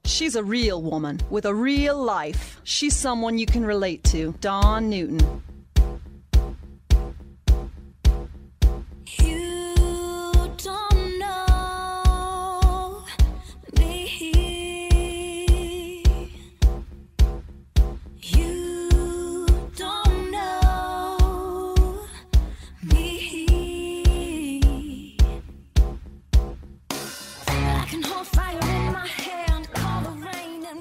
She's a real woman with a real life. She's someone you can relate to. Dawn Newton.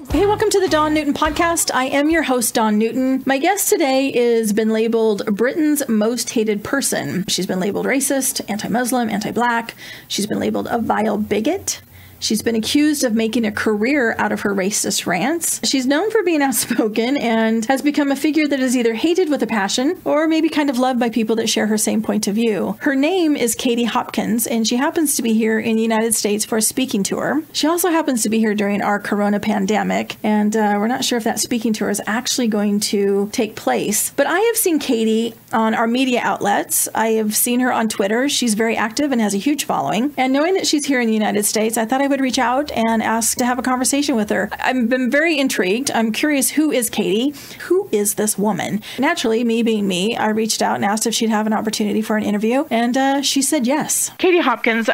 Hey, welcome to the Dawn Newton podcast. I am your host, Dawn Newton. My guest today is been labeled Britain's most hated person. She's been labeled racist, anti-Muslim, anti-Black. She's been labeled a vile bigot. She's been accused of making a career out of her racist rants. She's known for being outspoken and has become a figure that is either hated with a passion or maybe kind of loved by people that share her same point of view. Her name is Kate Hopkins, and she happens to be here in the United States for a speaking tour. She also happens to be here during our corona pandemic, and we're not sure if that speaking tour is actually going to take place. But I have seen Katie on our media outlets. I have seen her on Twitter. She's very active and has a huge following. And knowing that she's here in the United States, I thought I would reach out and ask to have a conversation with her. I've been very intrigued. I'm curious, who is Katie? Who is this woman? Naturally, me being me, I reached out and asked if she'd have an opportunity for an interview, and she said yes. Katie Hopkins,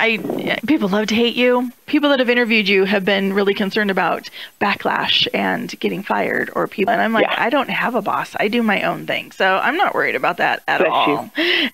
people love to hate you. People that have interviewed you have been really concerned about backlash and getting fired or people. And I'm like, I don't have a boss. I do my own thing. So I'm not worried about that at all.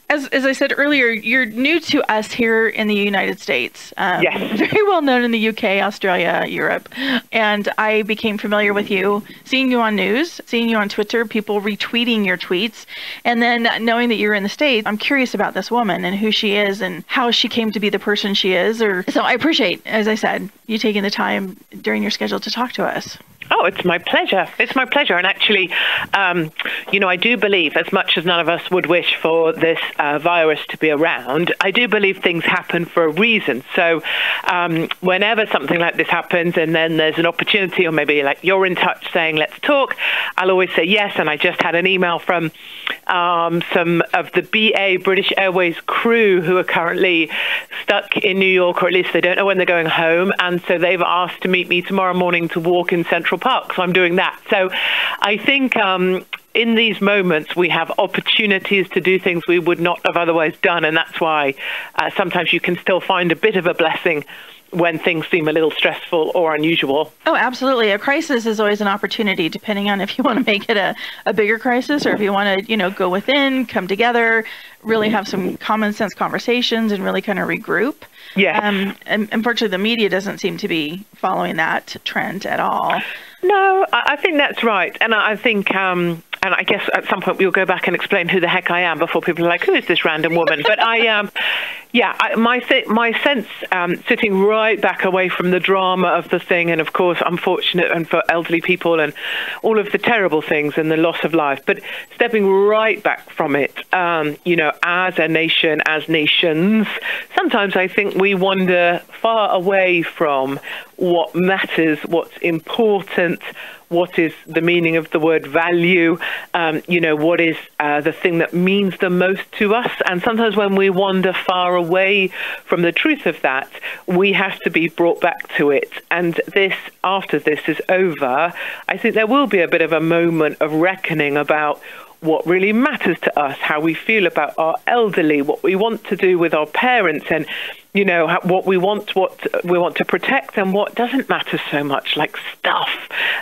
As I said earlier, you're new to us here in the United States. Very well known in the UK, Australia, Europe. And I became familiar with you, seeing you on news, seeing you on Twitter, people retweeting your tweets. And then knowing that you're in the States, I'm curious about this woman and who she is and how she came to be the person she is. So I appreciate, as I said, you taking the time during your schedule to talk to us. Oh, it's my pleasure. It's my pleasure. And actually, I do believe, as much as none of us would wish for this virus to be around, I do believe things happen for a reason. So whenever something like this happens and then there's an opportunity, or maybe like you're in touch saying, let's talk, I'll always say yes. And I just had an email from some of the BA, British Airways crew, who are currently stuck in New York, or at least they don't know when they're going home. And so they've asked to meet me tomorrow morning to walk in Central Park. So I'm doing that. So I think in these moments, we have opportunities to do things we would not have otherwise done. And that's why sometimes you can still find a bit of a blessing when things seem a little stressful or unusual. Oh, absolutely. A crisis is always an opportunity, depending on if you want to make it a bigger crisis or if you want to, go within, come together, really have some common sense conversations and really kind of regroup. Yeah. And unfortunately, the media doesn't seem to be following that trend at all. No, I think that's right. And I think, and I guess at some point we'll go back and explain who the heck I am before people are like, who is this random woman? But my sense, sitting right back away from the drama of the thing, and of course, unfortunate and for elderly people and all of the terrible things and the loss of life, but stepping right back from it, as a nation, as nations, sometimes I think we wander far away from what matters, what's important, what is the meaning of the word value, what is the thing that means the most to us. And sometimes when we wander far away from the truth of that, we have to be brought back to it. And after this is over, I think there will be a bit of a moment of reckoning about what really matters to us, how we feel about our elderly, what we want to do with our parents, and what we want to protect, and what doesn't matter so much, like stuff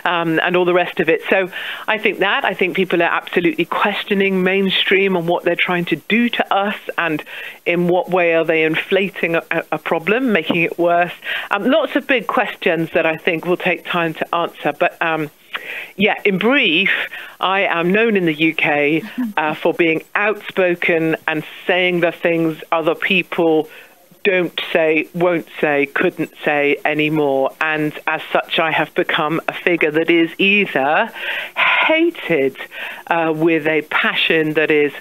and all the rest of it. So I think people are absolutely questioning mainstream and what they're trying to do to us, and in what way are they inflating a problem, making it worse. Lots of big questions that I think will take time to answer. But in brief, I am known in the UK for being outspoken and saying the things other people don't say, won't say, couldn't say anymore. And as such, I have become a figure that is either hated with a passion that is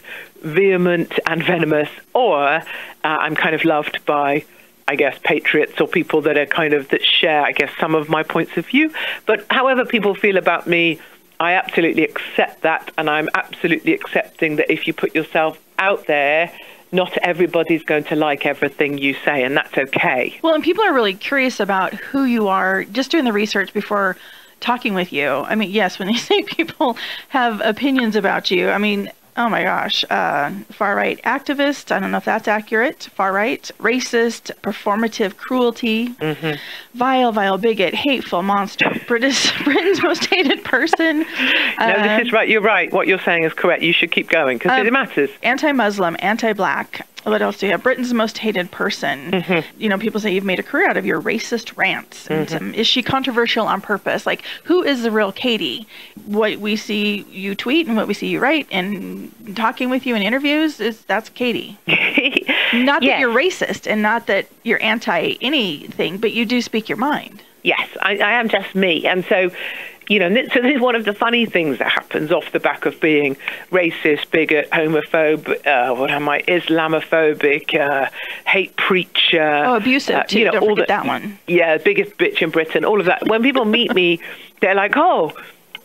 vehement and venomous, or I'm kind of loved by, I guess, patriots or people that are that share, I guess, some of my points of view. But however people feel about me, I absolutely accept that. And I'm absolutely accepting that if you put yourself out there, not everybody's going to like everything you say, and that's okay. Well, and people are really curious about who you are, just doing the research before talking with you. I mean, yes, when they say people have opinions about you, I mean, oh my gosh, far-right activist, I don't know if that's accurate, far-right, racist, performative cruelty, vile bigot, hateful monster, Britain's most hated person. No, this is right. You're right. What you're saying is correct. You should keep going because it matters. Anti-Muslim, anti-Black. What else do you have? Britain's most hated person. You know, people say you've made a career out of your racist rants. And, is she controversial on purpose? Like, who is the real Katie? What we see you tweet and what we see you write and talking with you in interviews, that's Katie. Not that you're racist and not that you're anti anything, but you do speak your mind. Yes, I am just me. And so, you know, so this is one of the funny things that happens off the back of being racist, bigot, homophobe, Islamophobic, hate preacher. Oh, abusive, too. Don't forget that one. Yeah, biggest bitch in Britain, all of that. When people meet me, they're like, oh,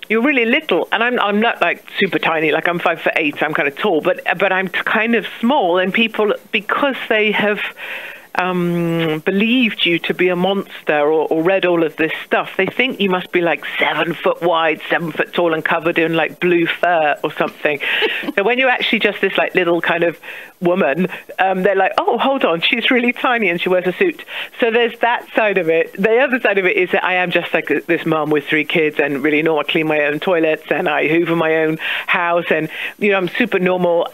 you're really little. And I'm not like super tiny, like I'm 5'8", I'm kind of tall, but I'm kind of small. And people, because they have believed you to be a monster or read all of this stuff, they think you must be like 7 foot wide, 7 foot tall and covered in like blue fur or something. So when you're actually just this like little kind of woman, they're like, oh, hold on, she's really tiny and she wears a suit. So there's that side of it. The other side of it is that I am just like this mum with 3 kids and really normal. I clean my own toilets and I hoover my own house and, you know, I'm super normal.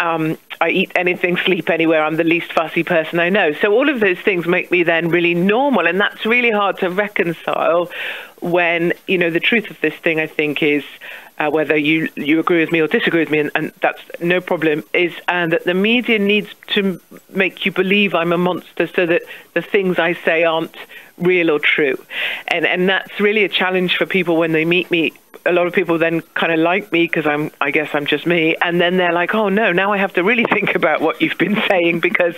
I eat anything, sleep anywhere. I'm the least fussy person I know. So all of those things make me then really normal. And that's really hard to reconcile when, you know, the truth of this thing, I think, is whether you agree with me or disagree with me, and that's no problem, is that the media needs to make you believe I'm a monster so that the things I say aren't real or true. And that's really a challenge for people when they meet me. A lot of people then kind of like me because I guess I'm just me. And then they're like, oh no, now I have to really think about what you've been saying because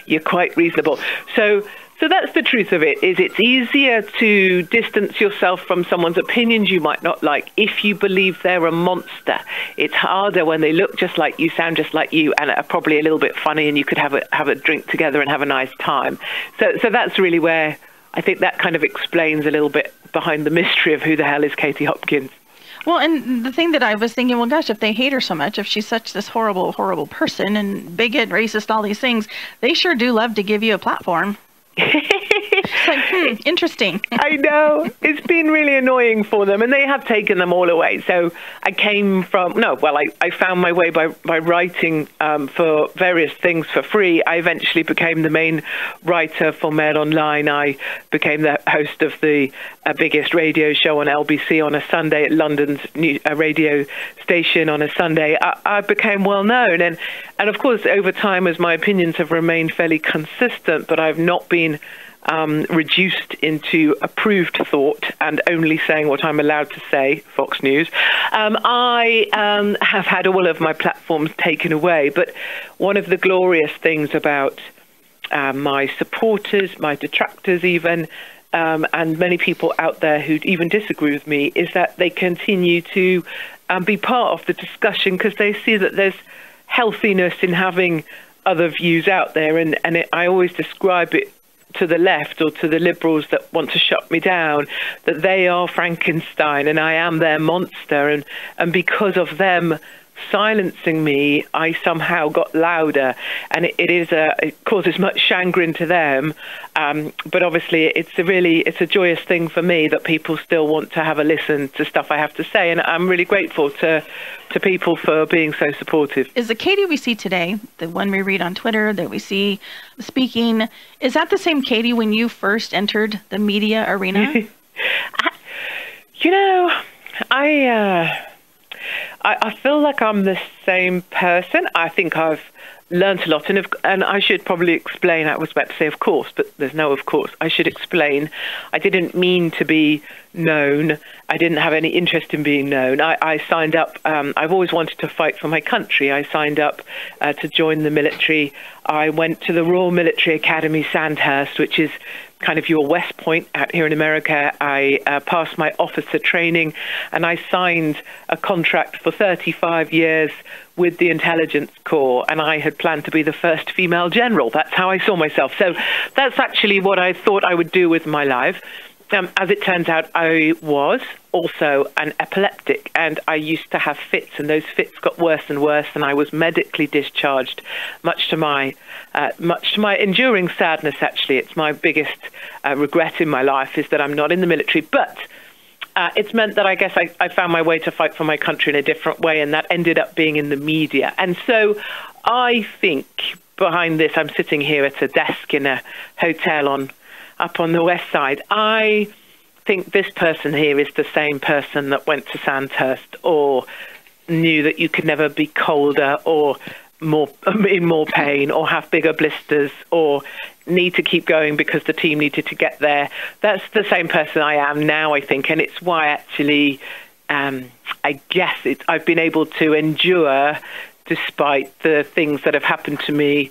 you're quite reasonable. So that's the truth of it, is it's easier to distance yourself from someone's opinions you might not like if you believe they're a monster. It's harder when they look just like you, sound just like you, and are probably a little bit funny, and you could have a drink together and have a nice time. So that's really where I think that kind of explains a little bit behind the mystery of who the hell is Kate Hopkins. Well, and the thing that I was thinking, well, gosh, if they hate her so much, if she's such this horrible, horrible person and bigot, racist, all these things, they sure do love to give you a platform. It's like, interesting. I know. It's been really annoying for them, and they have taken them all away. So I came from, I found my way by writing for various things for free. I eventually became the main writer for Mail Online. I became the host of the biggest radio show on LBC on a Sunday at London's radio station on a Sunday. I became well known, and of course over time, as my opinions have remained fairly consistent, but I've not been reduced into approved thought and only saying what I'm allowed to say, Fox News. I have had all of my platforms taken away, but one of the glorious things about my supporters, my detractors even, and many people out there who even disagree with me, is that they continue to be part of the discussion because they see that there's healthiness in having other views out there. And I always describe it to the left or to the liberals that want to shut me down, that they are Frankenstein and I am their monster. And because of them silencing me, I somehow got louder, and it causes much chagrin to them, but obviously it's a joyous thing for me that people still want to have a listen to stuff I have to say, and I'm really grateful to people for being so supportive. Is the Katie we see today, the one we read on Twitter, that we see speaking, is that the same Katie when you first entered the media arena? I feel like I'm the same person. I think I've learned a lot, and I should probably explain. I was about to say of course, but there's no of course. I should explain. I didn't mean to be known. I didn't have any interest in being known. I signed up. I've always wanted to fight for my country. I signed up to join the military. I went to the Royal Military Academy Sandhurst, which is kind of your West Point out here in America. I passed my officer training, and I signed a contract for 35 years with the intelligence corps, and I had planned to be the first female general. That's how I saw myself. So that's actually what I thought I would do with my life. As it turns out, I was also an epileptic, and I used to have fits, and those fits got worse and worse, and I was medically discharged, much to my enduring sadness. Actually, it's my biggest regret in my life is that I'm not in the military, but it's meant that I guess I found my way to fight for my country in a different way, and that ended up being in the media. And so I think behind this, I'm sitting here at a desk in a hotel up on the west side. I think this person here is the same person that went to Sandhurst, or knew that you could never be colder or in more pain, or have bigger blisters, or need to keep going because the team needed to get there. That's the same person I am now, I think, and it's why actually I guess I've been able to endure despite the things that have happened to me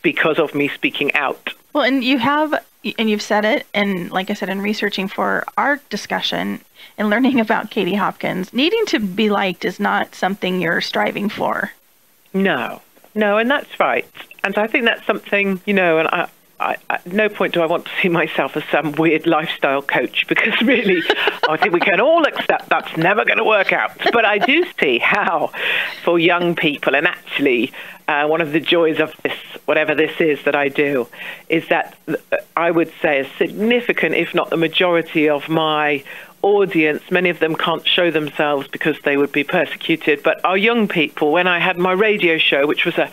because of me speaking out. Well, and you've said it, and like I said, in researching for our discussion and learning about Kate Hopkins, needing to be liked is not something you're striving for. No, and that's right. And I think that's something, and I at no point do I want to see myself as some weird lifestyle coach, because really, I think we can all accept that's never going to work out. But I do see how, for young people, and actually one of the joys of this, whatever this is that I do, is that I would say a significant, if not the majority of my audience, many of them can't show themselves because they would be persecuted, but are young people. When I had my radio show, which was a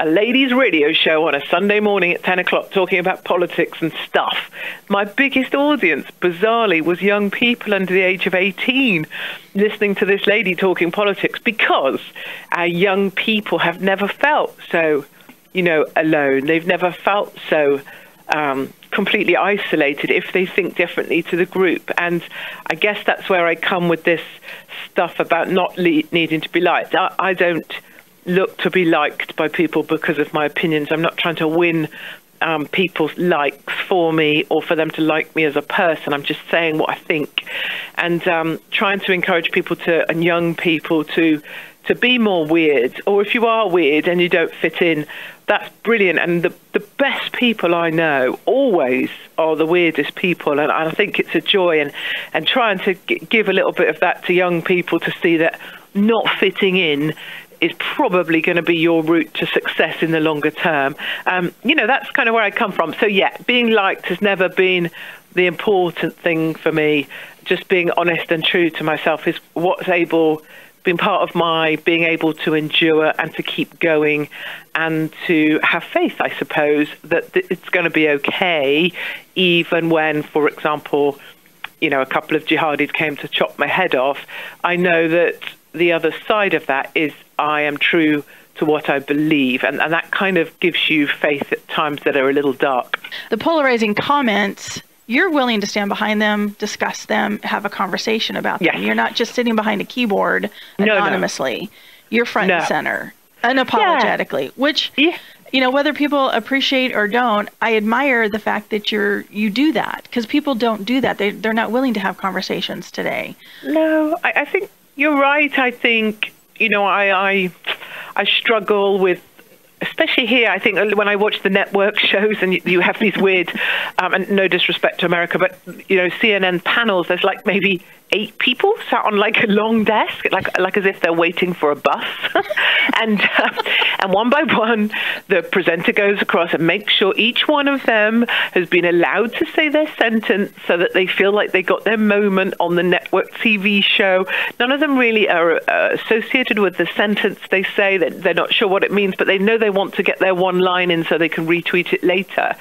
ladies' radio show on a Sunday morning at 10 o'clock talking about politics and stuff, my biggest audience, bizarrely, was young people under the age of 18 listening to this lady talking politics, because our young people have never felt so, alone. They've never felt so completely isolated if they think differently to the group. And I guess that's where I come with this stuff about not needing to be liked. I don't look to be liked by people because of my opinions. I'm not trying to win people's likes for me or for them to like me as a person. I'm just saying what I think, and trying to encourage people and young people to be more weird. Or if you are weird and you don't fit in, that's brilliant. And the best people I know always are the weirdest people. And I think it's a joy, and trying to give a little bit of that to young people to see that not fitting in is probably going to be your route to success in the longer term. That's kind of where I come from. So yeah, being liked has never been the important thing for me. Just being honest and true to myself is what's been part of my being able to endure and to keep going, and to have faith, I suppose, that it's going to be okay, even when, for example, a couple of jihadis came to chop my head off. I know that the other side of that is I am true to what I believe, and that kind of gives you faith at times that are a little dark. The polarizing comments, you're willing to stand behind them, discuss them, have a conversation about them. Yes. You're not just sitting behind a keyboard anonymously. No. You're front and center, unapologetically, which, whether people appreciate or don't, I admire the fact that you do that, because people don't do that. They're not willing to have conversations today. No, I think you're right. I think, I struggle with, especially here, I think when I watch the network shows and you have these weird, and no disrespect to America, but, CNN panels, there's like maybe 8 people sat on like a long desk, like as if they're waiting for a bus. and one by one, the presenter goes across and makes sure each one of them has been allowed to say their sentence so that they feel like they got their moment on the network TV show. None of them really are associated with the sentence they say. They're not sure what it means, but they know they want to get their one line in so they can retweet it later.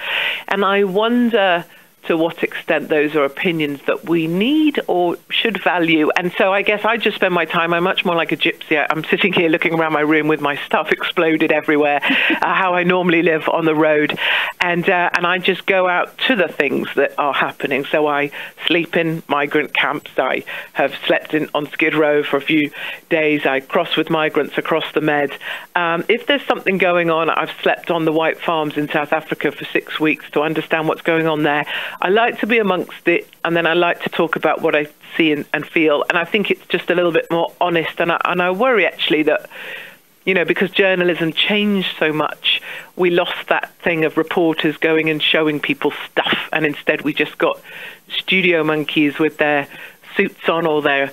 And I wonder to what extent those are opinions that we need or should value. And so I guess I just spend my time, I'm much more like a gypsy. I'm sitting here looking around my room with my stuff exploded everywhere, how I normally live on the road. And I just go out to the things that are happening. So I sleep in migrant camps. I have slept on Skid Row for a few days. I cross with migrants across the Med. If there's something going on, I've slept on the white farms in South Africa for 6 weeks to understand what's going on there. I like to be amongst it, and then I like to talk about what I see and feel. And I think it's just a little bit more honest. And I worry, actually, that, because journalism changed so much, we lost that thing of reporters going and showing people stuff. And instead, we just got studio monkeys with their suits on or their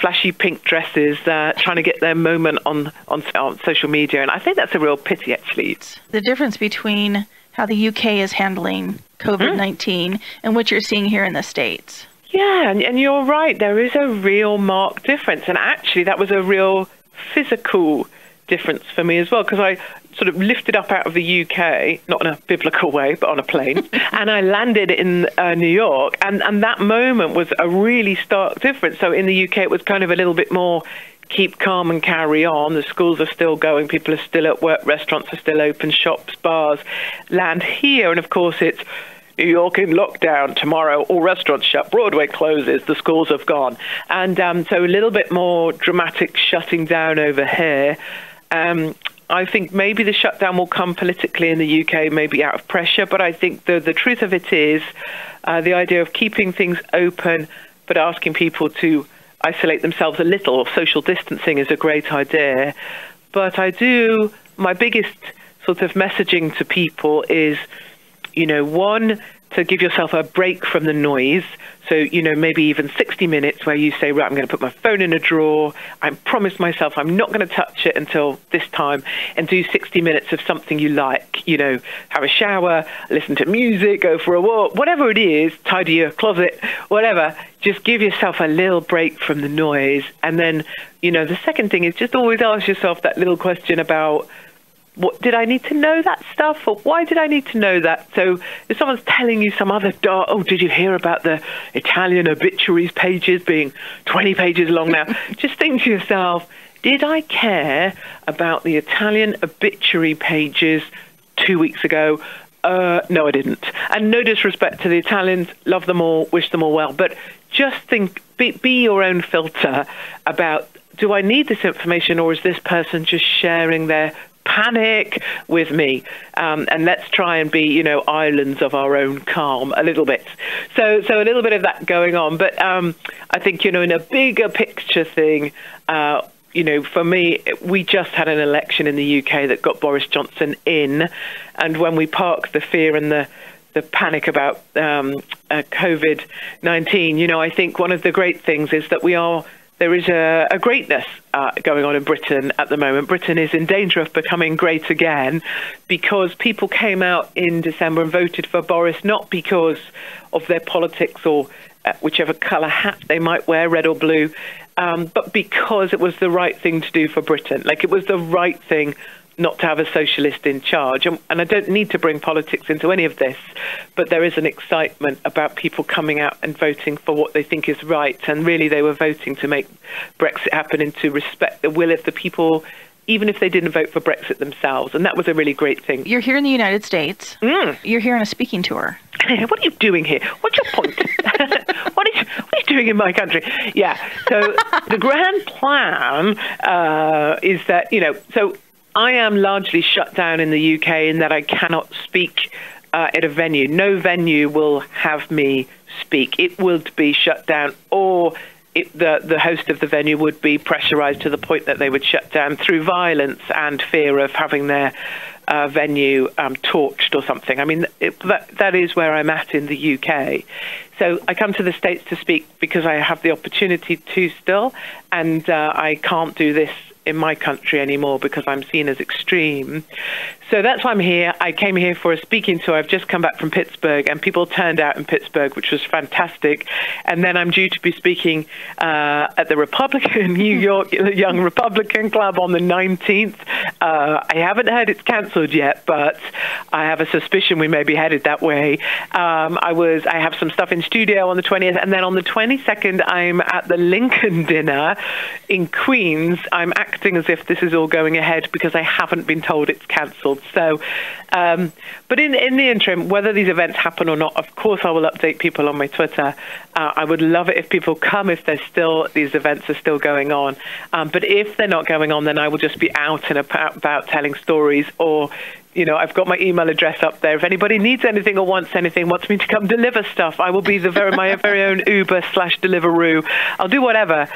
flashy pink dresses, trying to get their moment on social media. And I think that's a real pity, actually. The difference between how the UK is handling COVID-19 and what you're seeing here in the States. Yeah, and you're right. There is a real marked difference. And actually, that was a real physical difference for me as well, because I sort of lifted up out of the UK, not in a biblical way, but on a plane, and I landed in New York, and that moment was a really stark difference. So in the UK, it was kind of a little bit more keep calm and carry on. The schools are still going, people are still at work, restaurants are still open, shops, bars. Land here, and of course it's New York in lockdown tomorrow, all restaurants shut, Broadway closes, the schools have gone. And so a little bit more dramatic shutting down over here. I think maybe the shutdown will come politically in the UK, maybe out of pressure, but I think the truth of it is the idea of keeping things open but asking people to isolate themselves a little, or social distancing, is a great idea. But my biggest sort of messaging to people is, one, to give yourself a break from the noise. So, maybe even 60 minutes where you say, right, I'm going to put my phone in a drawer. I promised myself I'm not going to touch it until this time, and do 60 minutes of something you like, have a shower, listen to music, go for a walk, whatever it is, tidy your closet, whatever. Just give yourself a little break from the noise. And then, the second thing is just always ask yourself that little question about, what did I need to know that stuff, or why did I need to know that? So if someone's telling you some other did you hear about the Italian obituaries pages being 20 pages long now? Just think to yourself, did I care about the Italian obituary pages 2 weeks ago? No, I didn't. And no disrespect to the Italians, love them all, wish them all well, but just think, be your own filter about, do I need this information, or is this person just sharing their panic with me? And let's try and be, islands of our own calm a little bit. So a little bit of that going on. But I think, in a bigger picture thing, for me, we just had an election in the UK that got Boris Johnson in. And when we park the fear and the panic about COVID-19, I think one of the great things is that there is a greatness going on in Britain at the moment. Britain is in danger of becoming great again, because people came out in December and voted for Boris, not because of their politics or whichever colour hat they might wear, red or blue, but because it was the right thing to do for Britain. Like, it was the right thing not to have a socialist in charge. And I don't need to bring politics into any of this, but there is an excitement about people coming out and voting for what they think is right. And really, they were voting to make Brexit happen and to respect the will of the people, even if they didn't vote for Brexit themselves. And that was a really great thing. You're here in the United States. You're here on a speaking tour. What are you doing here? What's your point? What are you doing in my country? Yeah. So the grand plan is that, so I am largely shut down in the UK in that I cannot speak at a venue. No venue will have me speak. It will be shut down, or the host of the venue would be pressurized to the point that they would shut down through violence and fear of having their venue torched or something. I mean, that is where I'm at in the UK. So I come to the States to speak because I have the opportunity to still, and I can't do this in my country anymore because I'm seen as extreme. So that's why I'm here. I came here for a speaking tour. I've just come back from Pittsburgh, and people turned out in Pittsburgh, which was fantastic. And then I'm due to be speaking at the New York Young Republican Club on the 19th. I haven't heard it's cancelled yet, but I have a suspicion we may be headed that way. I have some stuff in studio on the 20th, and then on the 22nd, I'm at the Lincoln dinner in Queens. I'm acting as if this is all going ahead because I haven't been told it's cancelled. So, but in the interim, whether these events happen or not, of course I will update people on my Twitter. I would love it if people come, if these events are still going on. But if they're not going on, then I will just be out and about telling stories, or I've got my email address up there. If anybody needs anything or wants anything, wants me to come deliver stuff, I will be my very own Uber/Deliveroo. I'll do whatever,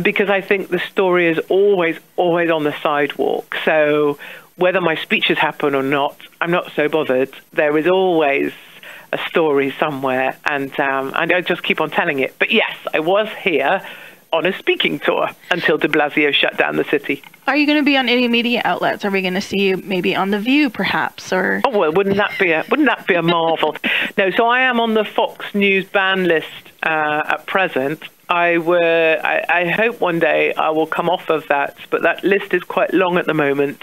because I think the story is always on the sidewalk. So whether my speeches happen or not, I'm not so bothered. There is always a story somewhere, and I just keep on telling it. But yes, I was here on a speaking tour until de Blasio shut down the city. Are you going to be on any media outlets? Are we going to see you maybe on The View, perhaps? Or wouldn't that be a marvel? No, so I am on the Fox News ban list at present. I hope one day I will come off of that, but that list is quite long at the moment.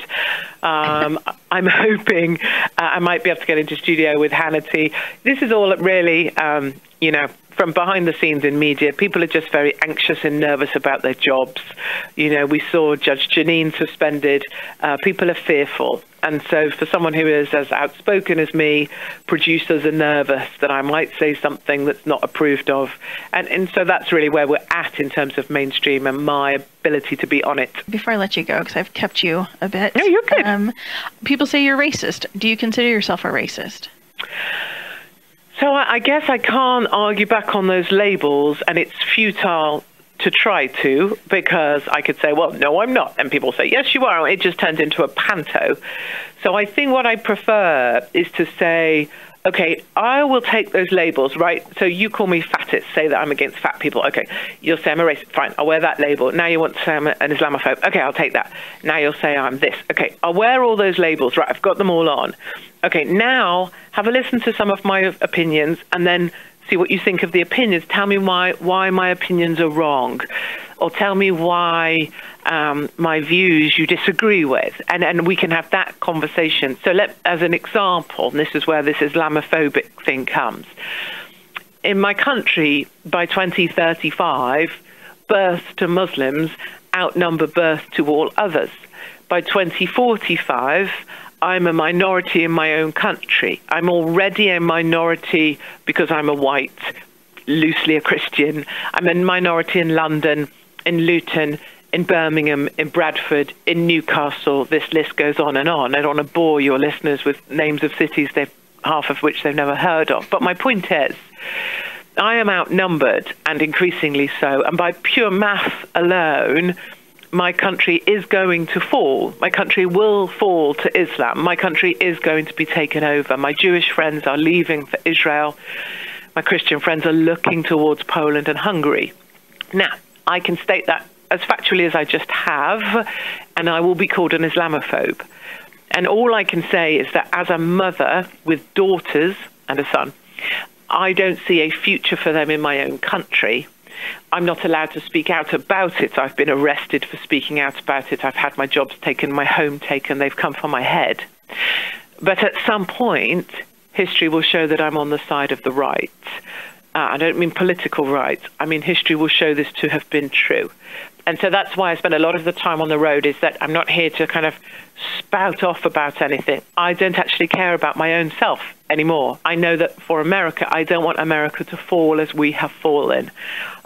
I'm hoping I might be able to get into studio with Hannity. This is all really, from behind the scenes in media. People are just very anxious and nervous about their jobs. We saw Judge Janine suspended. People are fearful. And so for someone who is as outspoken as me, producers are nervous that I might say something that's not approved of. And so that's really where we're at in terms of mainstream and my ability to be on it. Before I let you go, because I've kept you a bit. No, you're good. People say you're racist. Do you consider yourself a racist? So I guess I can't argue back on those labels, and it's futile to try to, because I could say, well, no, I'm not. And people say, yes, you are. It just turns into a panto. So I think what I prefer is to say, okay, I will take those labels, right? So you call me fattest, say that I'm against fat people. Okay, you'll say I'm a racist. Fine, I'll wear that label. Now you want to say I'm an Islamophobe. Okay, I'll take that. Now you'll say I'm this. Okay, I'll wear all those labels. Right, I've got them all on. Okay, now have a listen to some of my opinions, and then see what you think of the opinions. Tell me why my opinions are wrong, or tell me why my views you disagree with, and we can have that conversation. So as an example, and this is where this Islamophobic thing comes. In my country, by 2035, births to Muslims outnumber births to all others. By 2045, I'm a minority in my own country. I'm already a minority because I'm a white, loosely a Christian. I'm a minority in London, in Luton, in Birmingham, in Bradford, in Newcastle. This list goes on. I don't want to bore your listeners with names of cities, half of which they've never heard of. But my point is, I am outnumbered, and increasingly so. And by pure math alone, my country is going to fall. My country will fall to Islam. My country is going to be taken over. My Jewish friends are leaving for Israel. My Christian friends are looking towards Poland and Hungary. Now, I can state that as factually as I just have, and I will be called an Islamophobe. And all I can say is that as a mother with daughters and a son, I don't see a future for them in my own country. I'm not allowed to speak out about it. I've been arrested for speaking out about it. I've had my jobs taken, my home taken. They've come for my head. But at some point, history will show that I'm on the side of the right. I don't mean political right. I mean history will show this to have been true. And so that's why I spend a lot of the time on the road, is that I'm not here to kind of spout off about anything. I don't actually care about my own self anymore. I know that for America, I don't want America to fall as we have fallen.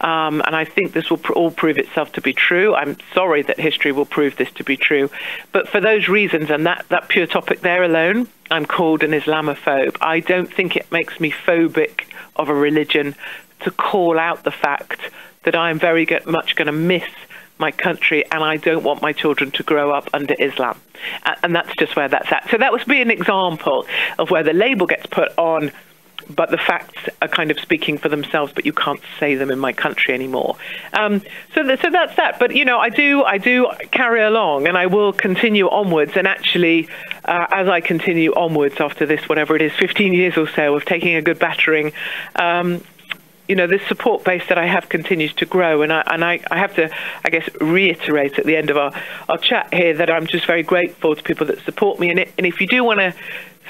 And I think this will all prove itself to be true. I'm sorry that history will prove this to be true. But for those reasons, and that pure topic there alone, I'm called an Islamophobe. I don't think it makes me phobic of a religion to call out the fact that I'm very much going to miss my country, and I don't want my children to grow up under Islam. And that's just where that's at. So that would be an example of where the label gets put on, but the facts are kind of speaking for themselves, but you can't say them in my country anymore. So that's that. But, I do carry along, and I will continue onwards. And actually, as I continue onwards after this, whatever it is, 15 years or so of taking a good battering, this support base that I have continues to grow. And I have to, I guess, reiterate at the end of our chat here that I'm just very grateful to people that support me. And if you do want to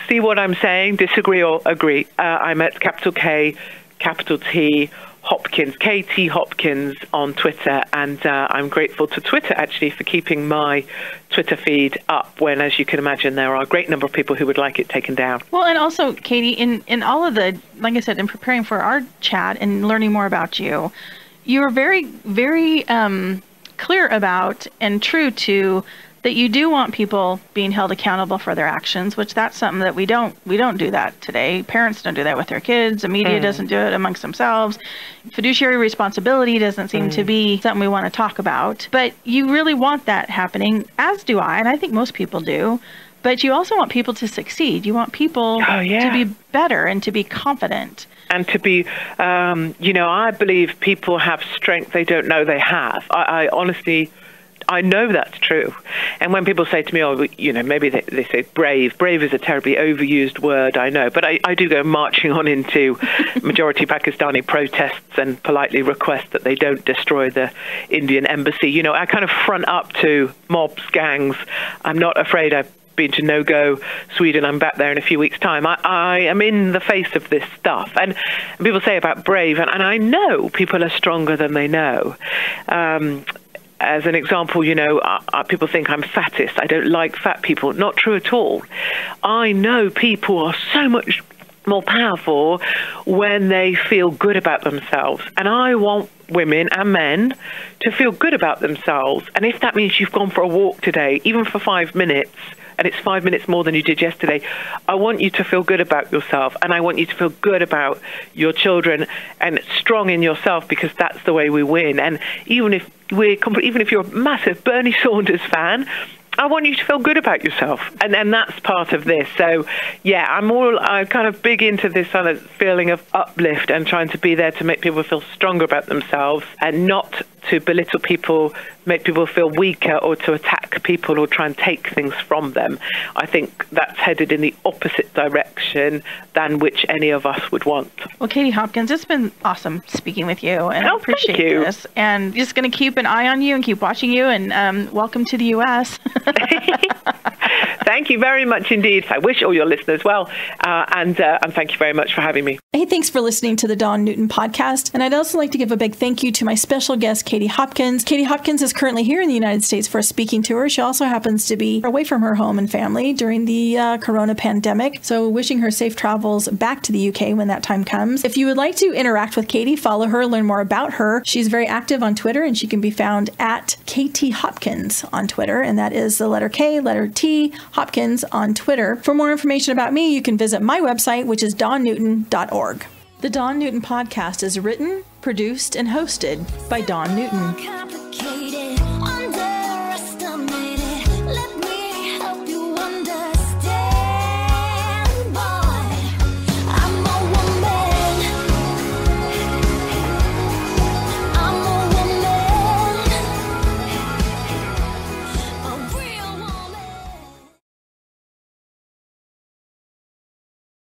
see what I'm saying, disagree or agree, I'm at capital K, capital T, Hopkins, Kate Hopkins on Twitter. And I'm grateful to Twitter, actually, for keeping my Twitter feed up when, as you can imagine, there are a great number of people who would like it taken down. Well, and also, Katie, in all of the, like I said, in preparing for our chat and learning more about you, you are very, very clear about and true to that you do want people being held accountable for their actions, which that's something that we don't do that today. Parents don't do that with their kids. The media doesn't do it amongst themselves. Fiduciary responsibility doesn't seem to be something we want to talk about. But you really want that happening, as do I, and I think most people do. But you also want people to succeed. You want people to be better and to be confident. And to be, I believe people have strength they don't know they have. I honestly, I know that's true. And when people say to me, maybe they say brave. Brave is a terribly overused word, I know. But I do go marching on into majority Pakistani protests and politely request that they don't destroy the Indian embassy. I kind of front up to mobs, gangs. I'm not afraid. I've been to No-Go Sweden. I'm back there in a few weeks' time. I am in the face of this stuff. And people say about brave, and I know people are stronger than they know. As an example, people think I'm fattest. I don't like fat people. Not true at all. I know people are so much more powerful when they feel good about themselves. And I want women and men to feel good about themselves. And if that means you've gone for a walk today, even for 5 minutes, and it's 5 minutes more than you did yesterday, I want you to feel good about yourself, and I want you to feel good about your children and strong in yourself, because that's the way we win. And even if you're a massive Bernie Sanders fan, I want you to feel good about yourself, and that's part of this. So, yeah, I'm kind of big into this kind of feeling of uplift and trying to be there to make people feel stronger about themselves, and not to belittle people, make people feel weaker, or to attack people or try and take things from them. I think that's headed in the opposite direction than which any of us would want. Well, Kate Hopkins, it's been awesome speaking with you, and I appreciate this. And just going to keep an eye on you and keep watching you, and welcome to the U.S. Thank you very much indeed. I wish all your listeners well, and thank you very much for having me. Hey, thanks for listening to the Dawn Newton podcast. And I'd also like to give a big thank you to my special guest, Kate Hopkins. Kate Hopkins is currently here in the United States for a speaking tour. She also happens to be away from her home and family during the corona pandemic. So wishing her safe travels back to the UK when that time comes. If you would like to interact with Katie, follow her, learn more about her. She's very active on Twitter, and she can be found at Kate Hopkins on Twitter. And that is the letter K, letter T, Hopkins on Twitter. For more information about me, you can visit my website, which is dawnnewton.org. The Dawn Newton podcast is written, produced, and hosted by Dawn Newton.